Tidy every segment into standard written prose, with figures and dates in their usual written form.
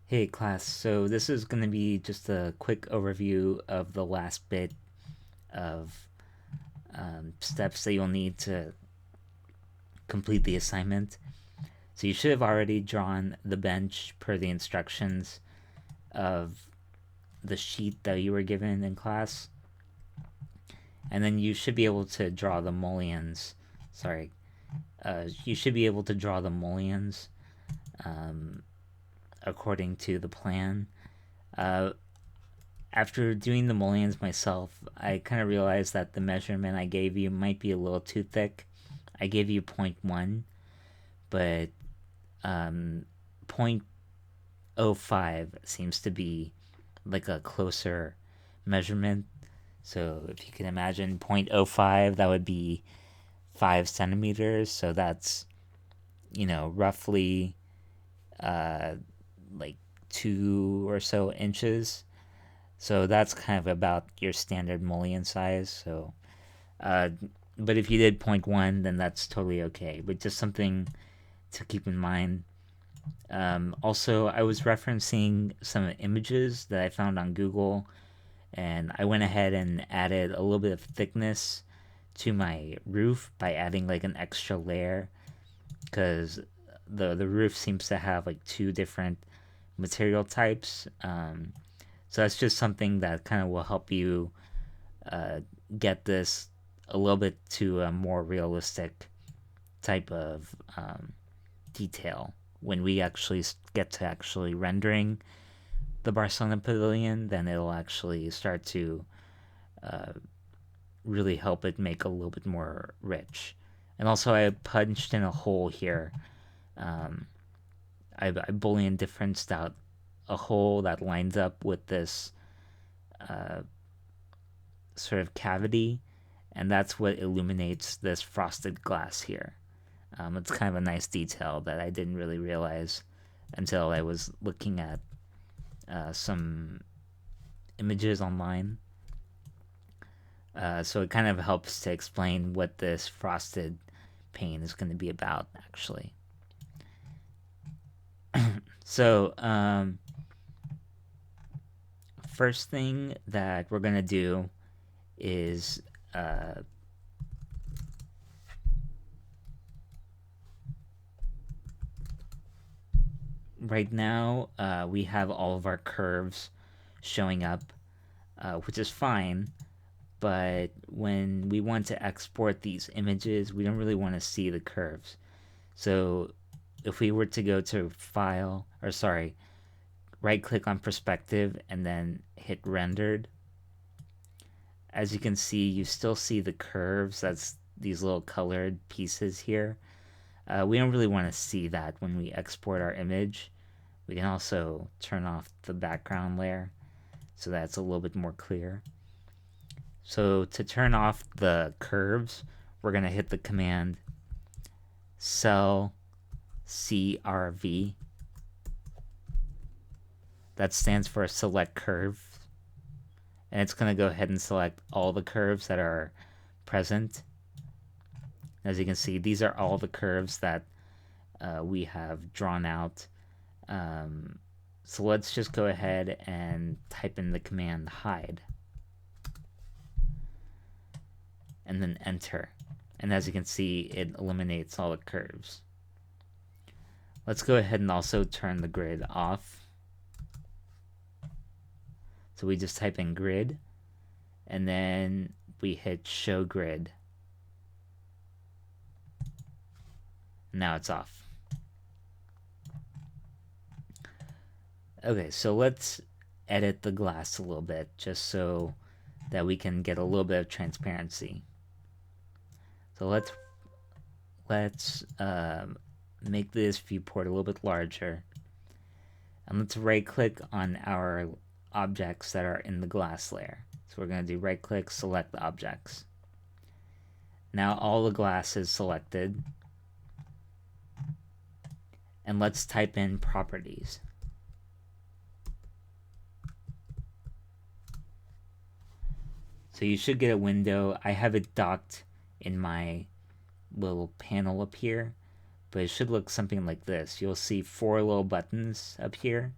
Hey class, so this is going to be just a quick overview of the last bit of steps that you'll need to complete the assignment. So you should have already drawn the bench per the instructions of the sheet that you were given in class. And then you should be able to draw the mullions. Sorry. You should be able to draw the mullions um, according to the plan. Uh, After doing the mullions myself, I kind of realized that the measurement I gave you might be a little too thick. I gave you point 0.1, but um, 0.05 seems to be like a closer measurement. So if you can imagine 0.05, that would be 5 centimeters. So that's, roughly uh, like 2 or so inches. So that's kind of about your standard mullion size. So, uh, but if you did point 0.1, then that's totally okay. But just something to keep in mind. Also, I was referencing some images that I found on Google, and I went ahead and added a little bit of thickness to my roof by adding like an extra layer because the roof seems to have like two different material types. So that's just something that kind of will help you uh, get this a little bit to a more realistic type of detail when we actually get to actually rendering the Barcelona Pavilion. Then it'll actually start to uh, really help it make a little bit more rich. And also, I punched in a hole here. Um, I Boolean differenced out a hole that lines up with this uh, sort of cavity, and that's what illuminates this frosted glass here. It's kind of a nice detail that I didn't really realize until I was looking at some images online. So it kind of helps to explain what this frosted pane is going to be about, actually. So, first thing that we're going to do is right now we have all of our curves showing up, which is fine. But when we want to export these images, we don't really want to see the curves. So if we were to go to file, or sorry, right click on perspective and then hit rendered, as you can see, you still see the curves. That's these little colored pieces here. We don't really want to see that when we export our image. We can also turn off the background layer so that's a little bit more clear. So to turn off the curves, we're going to hit the command cell CRV. That stands for select curve. And it's going to go ahead and select all the curves that are present. As you can see, these are all the curves that we have drawn out. So let's just go ahead and type in the command hide. And then enter. And as you can see, it eliminates all the curves. Let's go ahead and also turn the grid off. So we just type in grid, and then we hit show grid. Now it's off. Okay, so let's edit the glass a little bit just so that we can get a little bit of transparency. So let's make this viewport a little bit larger, and let's right click on our objects that are in the glass layer. So we're going to do right click, select the objects. Now all the glass is selected, and let's type in properties. So you should get a window. I have it docked in my little panel up here, but it should look something like this. You'll see 4 little buttons up here.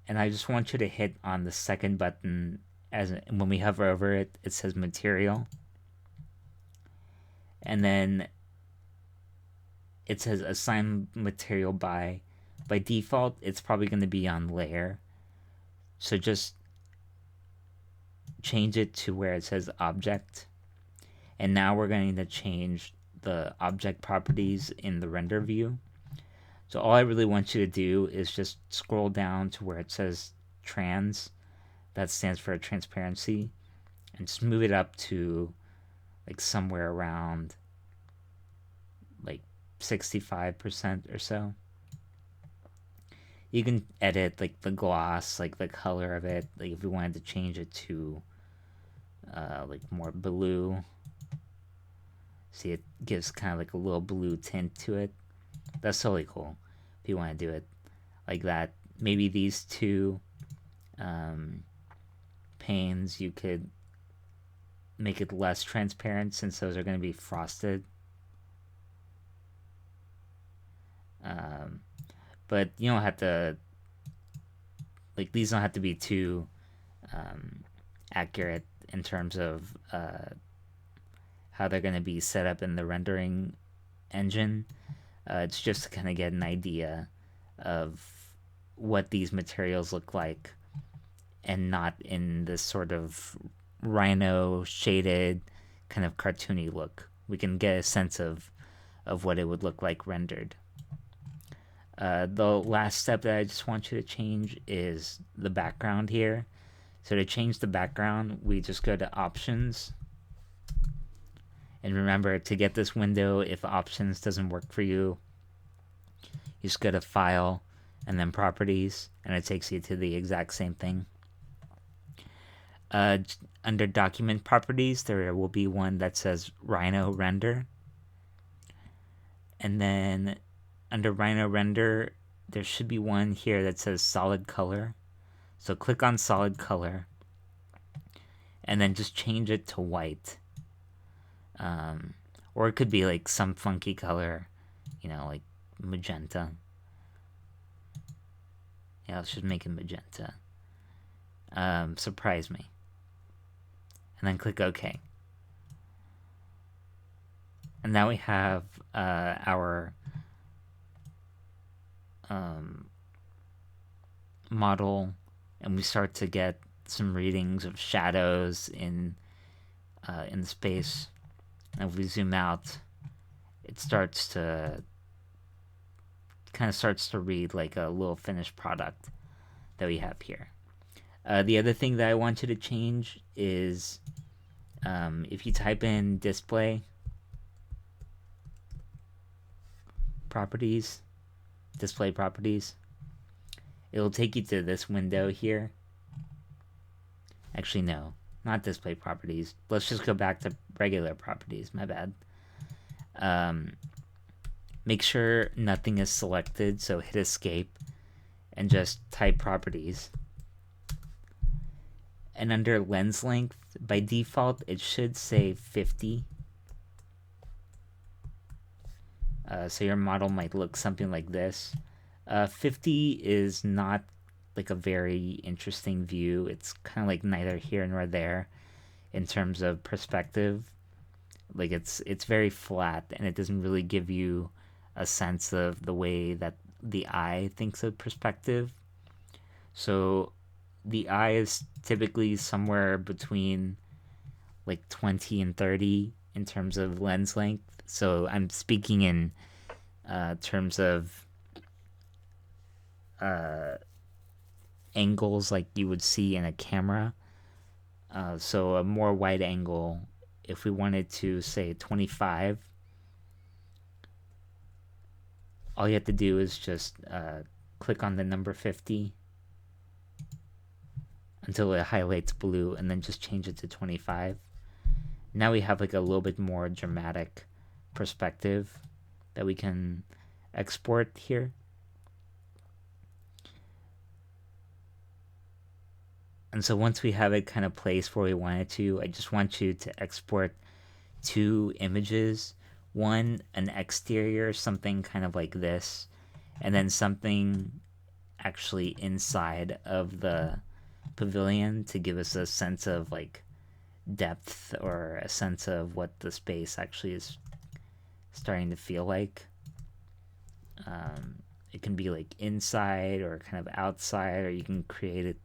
And I just want you to hit on the second button as when we hover over it, it says material. And then it says assign material by. By default, it's probably going to be on layer. So just change it to where it says object. And now we're going to change the object properties in the render view. So all I really want you to do is just scroll down to where it says trans. That stands for transparency. And just move it up to like somewhere around like 65% or so. You can edit like the gloss, like the color of it. Like if we wanted to change it to like more blue. See, it gives kind of like a little blue tint to it. That's totally cool if you want to do it like that. Maybe these two panes, you could make it less transparent since those are going to be frosted. But you don't have to, like, these don't have to be too accurate in terms of how they're going to be set up in the rendering engine. It's just to kind of get an idea of what these materials look like and not in this sort of Rhino shaded kind of cartoony look. We can get a sense of what it would look like rendered. The last step that I just want you to change is the background here. So to change the background, we just go to options. And remember, to get this window, if options doesn't work for you, you just go to file and then properties, and it takes you to the exact same thing. Under document properties, there will be one that says Rhino render. And then under Rhino render, there should be one here that says solid color. So click on solid color and then just change it to white. Or it could be like some funky color, like magenta. Yeah, let's just make it magenta. Surprise me. And then click OK. And now we have our model, and we start to get some readings of shadows in space. And if we zoom out, it starts to read like a little finished product that we have here. The other thing that I want you to change is if you type in display properties, it'll take you to this window here. Actually, no, not display properties. Let's just go back to regular properties. My bad. Make sure nothing is selected, so hit escape and just type properties. And under lens length, by default, it should say 50. So your model might look something like this. 50 is not like a very interesting view. It's kind of like neither here nor there in terms of perspective. Like it's very flat, and it doesn't really give you a sense of the way that the eye thinks of perspective. So the eye is typically somewhere between like 20 and 30 in terms of lens length. So I'm speaking in terms of angles like you would see in a camera. So a more wide angle, if we wanted to say 25, all you have to do is just click on the number 50 until it highlights blue, and then just change it to 25. Now we have like a little bit more dramatic perspective that we can export here. And so once we have it kind of placed where we want it to, I just want you to export two images. One, an exterior, something kind of like this, and then something actually inside of the pavilion to give us a sense of like depth or a sense of what the space actually is starting to feel like. It can be like inside or kind of outside, or you can create it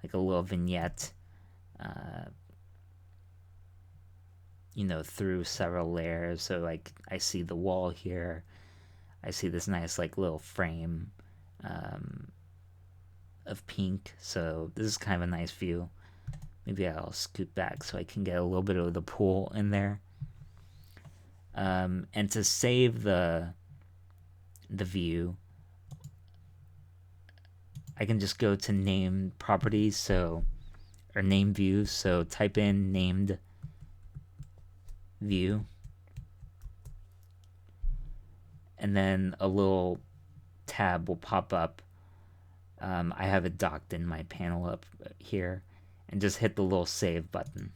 like a little vignette, through several layers. So like I see the wall here, I see this nice like little frame of pink. So this is kind of a nice view. Maybe I'll scoot back so I can get a little bit of the pool in there. And to save the view, I can just go to name properties, or name views. So type in named view, and then a little tab will pop up. I have it docked in my panel up here, and just hit the little save button.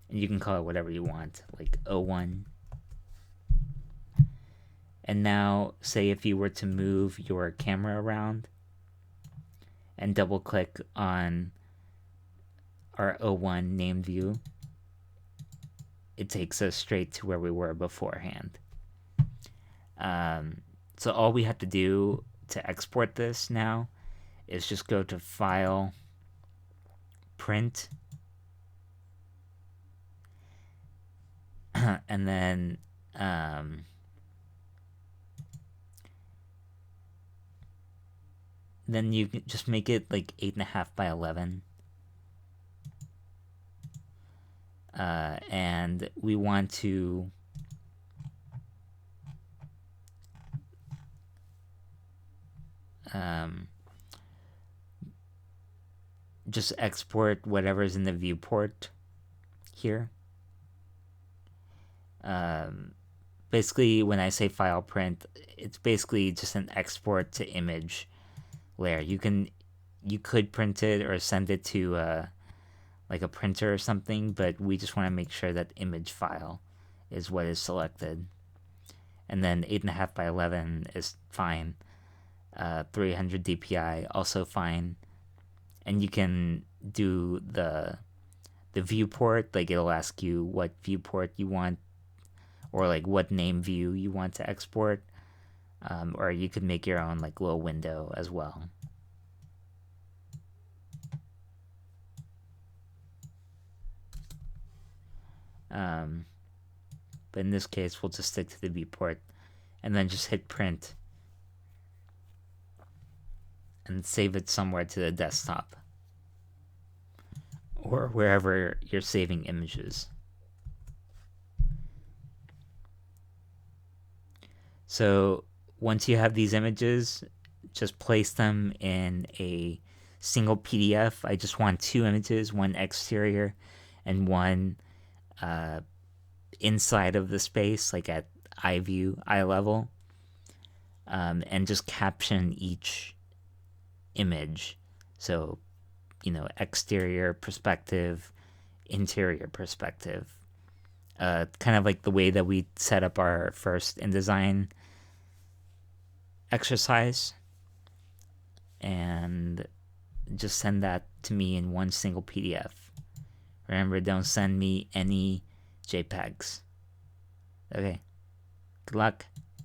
And you can call it whatever you want, like O1. And now, say if you were to move your camera around and double click on our O1 named view, it takes us straight to where we were beforehand. So all we have to do to export this now is just go to File, Print, and then you can just make it like 8.5 by 11. And we want to just export whatever's in the viewport here. Basically, when I say file print, it's basically just an export to image layer. You could print it or send it to like a printer or something, but we just want to make sure that image file is what is selected. And then 8.5 by 11 is fine. 300 dpi also fine. And you can do the viewport, like it'll ask you what viewport you want, or like what name view you want to export, or you could make your own like little window as well. But in this case, we'll just stick to the viewport, and then just hit print and save it somewhere to the desktop or wherever you're saving images. So once you have these images, just place them in a single PDF. I just want 2 images, one exterior and one inside of the space, like at eye level, and just caption each image. So, exterior perspective, interior perspective. Kind of like the way that we set up our first InDesign exercise. And just send that to me in one single PDF. Remember, don't send me any JPEGs. Okay. Good luck.